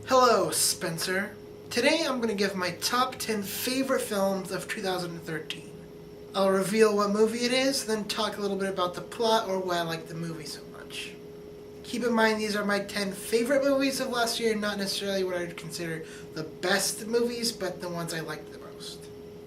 Hello, Spencer. Today I'm going to give my top 10 favorite films of 2013. I'll reveal what movie it is, then talk a little bit about the plot or why I like the movie so much. Keep in mind these are my 10 favorite movies of last year, not necessarily what I would consider the best movies, but the ones I liked the most.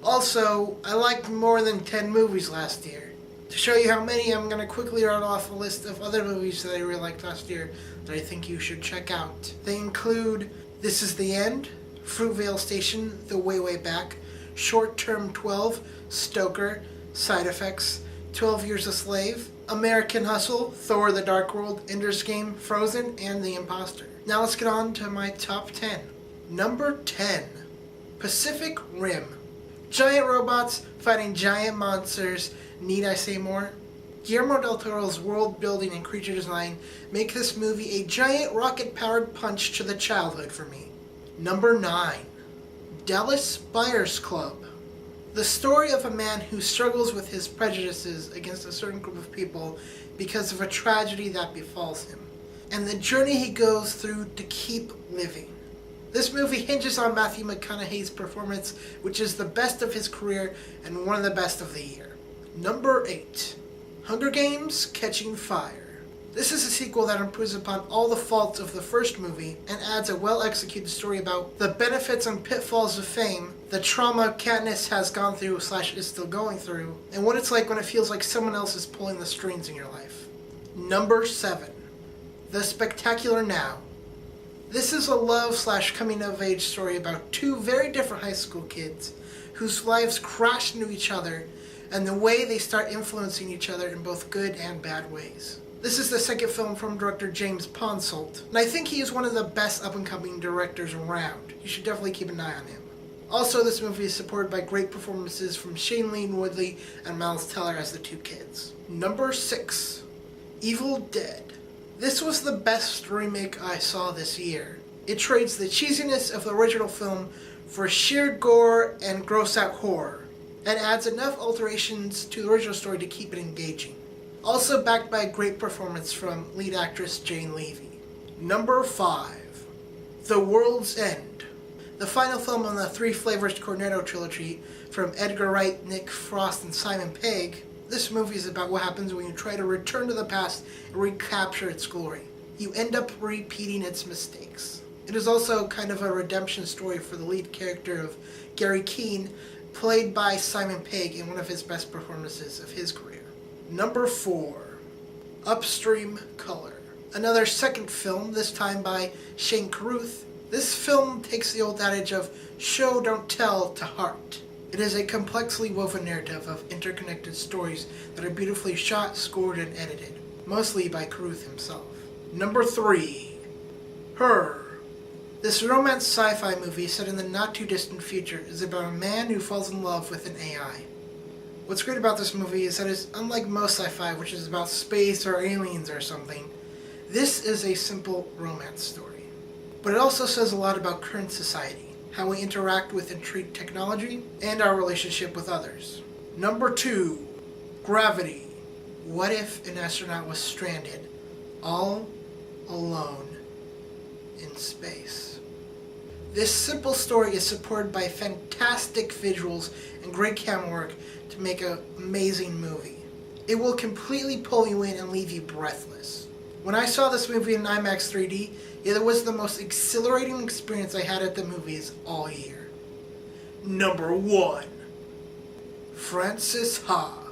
Also, I liked more than 10 movies last year. To show you how many, I'm going to quickly run off a list of other movies that I really liked last year that I think you should check out. They include This Is the End, Fruitvale Station, The Way Way Back, Short Term 12, Stoker, Side Effects, 12 Years a Slave, American Hustle, Thor the Dark World, Ender's Game, Frozen, and The Imposter. Now let's get on to my top 10. Number 10, Pacific Rim. Giant robots fighting giant monsters. Need I say more? Guillermo del Toro's world building and creature design make this movie a giant rocket-powered punch to the childhood for me. Number 9, Dallas Buyers Club. The story of a man who struggles with his prejudices against a certain group of people because of a tragedy that befalls him, and the journey he goes through to keep living. This movie hinges on Matthew McConaughey's performance, which is the best of his career and one of the best of the year. Number 8, Hunger Games: Catching Fire. This is a sequel that improves upon all the faults of the first movie and adds a well-executed story about the benefits and pitfalls of fame, the trauma Katniss has gone through / is still going through, and what it's like when it feels like someone else is pulling the strings in your life. Number 7, The Spectacular Now. This is a love / coming-of-age story about two very different high school kids whose lives crash into each other and the way they start influencing each other in both good and bad ways. This is the second film from director James Ponsoldt, and I think he is one of the best up-and-coming directors around. You should definitely keep an eye on him. Also, this movie is supported by great performances from Shailene Woodley and Miles Teller as the two kids. Number 6, Evil Dead. This was the best remake I saw this year. It trades the cheesiness of the original film for sheer gore and gross-out horror, and adds enough alterations to the original story to keep it engaging. Also backed by a great performance from lead actress Jane Levy. Number 5, The World's End. The final film in the Three Flavors Cornetto trilogy from Edgar Wright, Nick Frost, and Simon Pegg. This movie is about what happens when you try to return to the past and recapture its glory. You end up repeating its mistakes. It is also kind of a redemption story for the lead character of Gary Keane, played by Simon Pegg in one of his best performances of his career. Number 4, Upstream Color. Another second film, this time by Shane Carruth. This film takes the old adage of show, don't tell to heart. It is a complexly woven narrative of interconnected stories that are beautifully shot, scored, and edited, mostly by Carruth himself. Number 3, Her. This romance sci-fi movie set in the not-too-distant future is about a man who falls in love with an AI. What's great about this movie is that it's unlike most sci-fi, which is about space or aliens or something. This is a simple romance story. But it also says a lot about current society, how we interact with and treat technology, and our relationship with others. Number 2, Gravity. What if an astronaut was stranded, all alone in space? This simple story is supported by fantastic visuals and great camera work to make an amazing movie. It will completely pull you in and leave you breathless. When I saw this movie in IMAX 3D, it was the most exhilarating experience I had at the movies all year. Number 1, Frances Ha.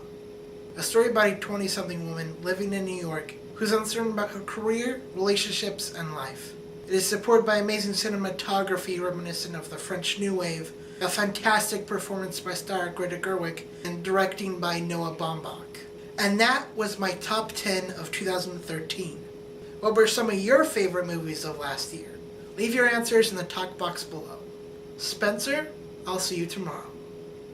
A story about a 20-something woman living in New York who's uncertain about her career, relationships, and life. It is supported by amazing cinematography reminiscent of the French New Wave, a fantastic performance by star Greta Gerwig, and directing by Noah Baumbach. And that was my top 10 of 2013. What were some of your favorite movies of last year? Leave your answers in the talk box below. Spencer, I'll see you tomorrow.